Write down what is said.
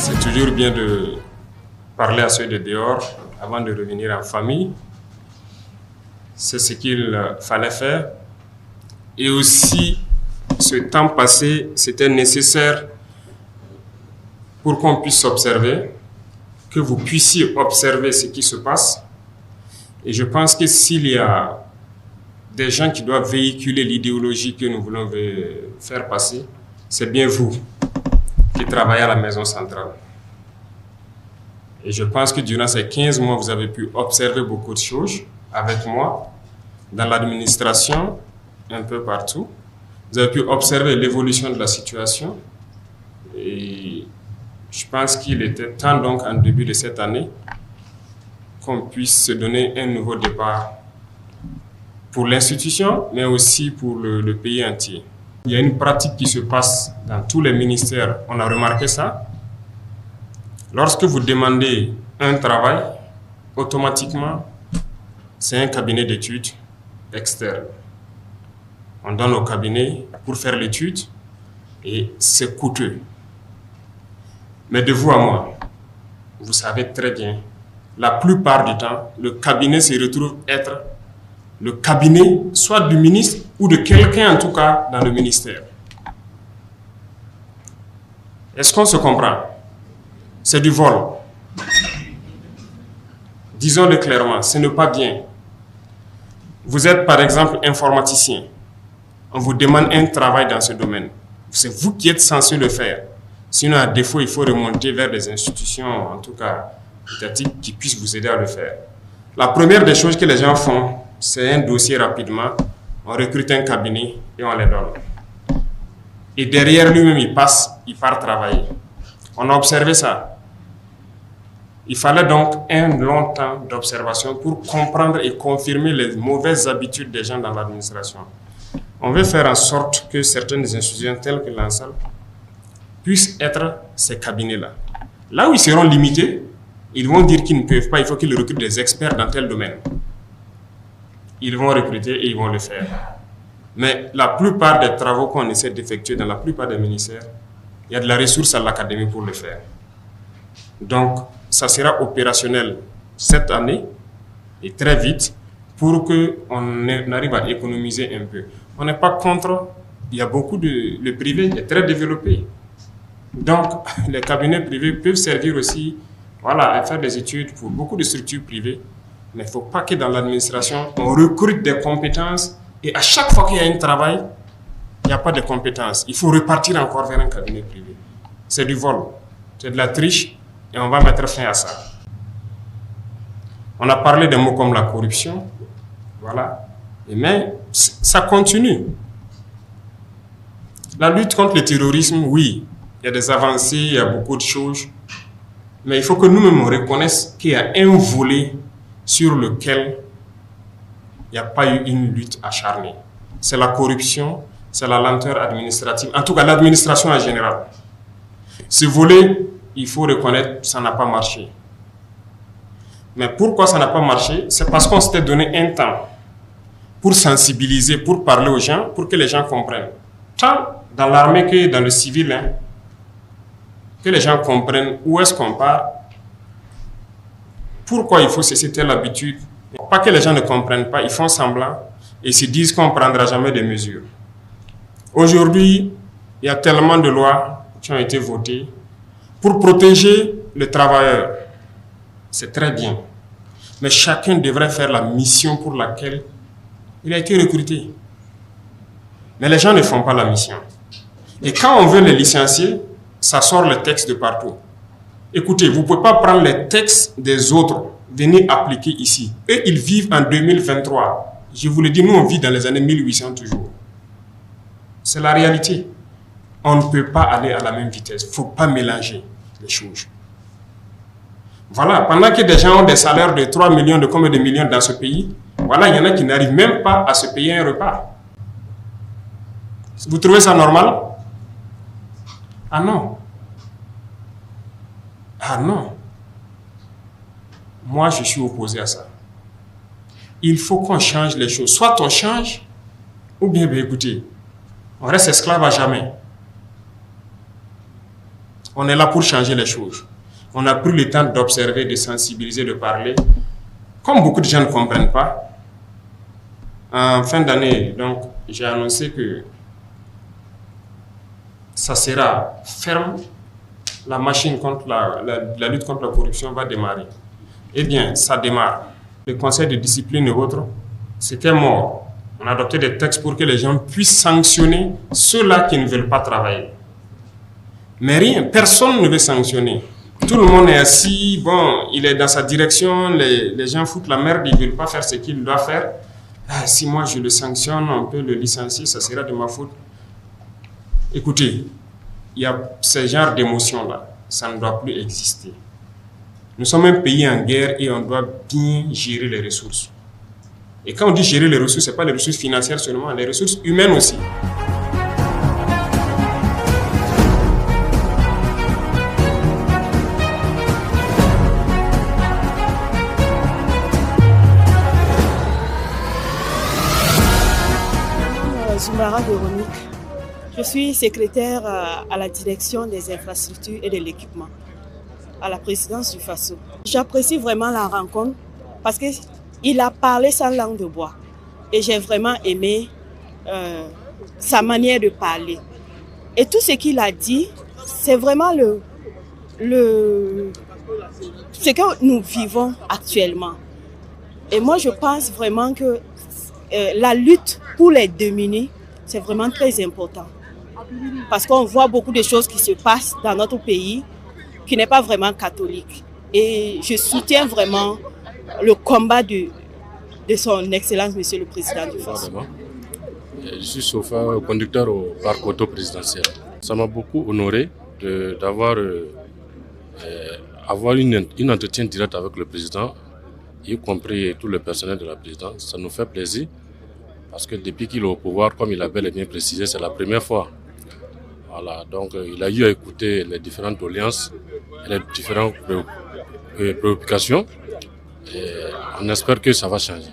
C'est toujours bien de parler à ceux de dehors avant de revenir en famille. C'est ce qu'il fallait faire. Et aussi, ce temps passé, c'était nécessaire pour qu'on puisse observer, que vous puissiez observer ce qui se passe. Et je pense que s'il y a des gens qui doivent véhiculer l'idéologie que nous voulons faire passer, c'est bien vous qui travaillez à la maison centrale. Et je pense que durant ces 15 mois, vous avez pu observer beaucoup de choses avec moi, dans l'administration, un peu partout. Vous avez pu observer l'évolution de la situation. Et je pense qu'il était temps donc, en début de cette année, qu'on puisse se donner un nouveau départ pour l'institution, mais aussi pour le pays entier. Il y a une pratique qui se passe dans tous les ministères, on a remarqué ça. Lorsque vous demandez un travail, automatiquement, c'est un cabinet d'études externe. On donne au cabinet pour faire l'étude et c'est coûteux. Mais de vous à moi, vous savez très bien, la plupart du temps, le cabinet se retrouve être le cabinet soit du ministre ou de quelqu'un en tout cas dans le ministère. Est-ce qu'on se comprend? C'est du vol. Disons-le clairement, ce n'est pas bien. Vous êtes par exemple informaticien. On vous demande un travail dans ce domaine. C'est vous qui êtes censé le faire. Sinon, à défaut, il faut remonter vers des institutions, en tout cas étatiques, qui puissent vous aider à le faire. La première des choses que les gens font, c'est un dossier rapidement. On recrute un cabinet et on les donne. Et derrière lui-même, il part travailler. On a observé ça. Il fallait donc un long temps d'observation pour comprendre et confirmer les mauvaises habitudes des gens dans l'administration. On veut faire en sorte que certaines institutions telles que l'ANSAL puissent être ces cabinets-là. Là où ils seront limités, ils vont dire qu'ils ne peuvent pas, il faut qu'ils recrutent des experts dans tel domaine. Ils vont recruter et ils vont le faire. Mais la plupart des travaux qu'on essaie d'effectuer dans la plupart des ministères, il y a de la ressource à l'académie pour le faire. Donc, ça sera opérationnel cette année et très vite pour qu'on arrive à économiser un peu. On n'est pas contre, il y a beaucoup le privé est très développé. Donc, les cabinets privés peuvent servir aussi à faire des études pour beaucoup de structures privées. Mais il ne faut pas que dans l'administration, on recrute des compétences et à chaque fois qu'il y a un travail, il n'y a pas de compétences. Il faut repartir encore vers un cabinet privé. C'est du vol, c'est de la triche et on va mettre fin à ça. On a parlé des mots comme la corruption, mais ça continue. La lutte contre le terrorisme, oui, il y a des avancées, il y a beaucoup de choses, mais il faut que nous-mêmes reconnaissions qu'il y a un volet sur lequel il n'y a pas eu une lutte acharnée. C'est la corruption, c'est la lenteur administrative, en tout cas l'administration en général. Ce volet, il faut reconnaître, ça n'a pas marché. Mais pourquoi ça n'a pas marché? C'est parce qu'on s'était donné un temps pour sensibiliser, pour parler aux gens, pour que les gens comprennent. Tant dans l'armée que dans le civil, que les gens comprennent où est-ce qu'on part, pourquoi il faut cesser telle habitude. Pas que les gens ne comprennent pas, ils font semblant et se disent qu'on ne prendra jamais de mesures. Aujourd'hui, il y a tellement de lois qui ont été votées pour protéger les travailleurs. C'est très bien. Mais chacun devrait faire la mission pour laquelle il a été recruté. Mais les gens ne font pas la mission. Et quand on veut les licencier, ça sort les textes de partout. Écoutez, vous ne pouvez pas prendre les textes des autres, venir appliquer ici. Eux, ils vivent en 2023. Je vous le dis, nous, on vit dans les années 1800 toujours. C'est la réalité. On ne peut pas aller à la même vitesse. Il ne faut pas mélanger les choses. Voilà, pendant que des gens ont des salaires de 3 millions, de combien de millions dans ce pays, il y en a qui n'arrivent même pas à se payer un repas. Vous trouvez ça normal? Ah non. Ah non. Moi, je suis opposé à ça. Il faut qu'on change les choses. Soit on change, ou bien, écoutez, on reste esclave à jamais. On est là pour changer les choses. On a pris le temps d'observer, de sensibiliser, de parler. Comme beaucoup de gens ne comprennent pas, en fin d'année, donc, j'ai annoncé que ça sera ferme. La machine contre la lutte contre la corruption va démarrer. Eh bien, ça démarre. Le conseil de discipline et autres, c'était mort. On a adopté des textes pour que les gens puissent sanctionner ceux-là qui ne veulent pas travailler. Mais rien, personne ne veut sanctionner. Tout le monde est assis, bon, il est dans sa direction, les gens foutent la merde, ils ne veulent pas faire ce qu'il doit faire. Ah, si moi je le sanctionne, on peut le licencier, ça sera de ma faute. Écoutez, il y a ce genre d'émotion-là, ça ne doit plus exister. Nous sommes un pays en guerre et on doit bien gérer les ressources. Et quand on dit gérer les ressources, ce n'est pas les ressources financières seulement, les ressources humaines aussi. Zoumara Véronique. Je suis secrétaire à la direction des infrastructures et de l'équipement à la présidence du FASO. J'apprécie vraiment la rencontre parce qu'il a parlé sans langue de bois et j'ai vraiment aimé sa manière de parler. Et tout ce qu'il a dit, c'est vraiment ce que nous vivons actuellement. Et moi, je pense vraiment que la lutte pour les démunis, c'est vraiment très important. Parce qu'on voit beaucoup de choses qui se passent dans notre pays qui n'est pas vraiment catholique. Et je soutiens vraiment le combat de son Excellence, Monsieur le Président du FASO. Je suis chauffeur conducteur au parc auto présidentiel. Ça m'a beaucoup honoré d'avoir un entretien direct avec le président, y compris tout le personnel de la présidence. Ça nous fait plaisir parce que depuis qu'il est au pouvoir, comme il a bel et bien précisé, c'est la première fois. Voilà, donc il a eu à écouter les différentes doléances, les différentes préoccupations et on espère que ça va changer.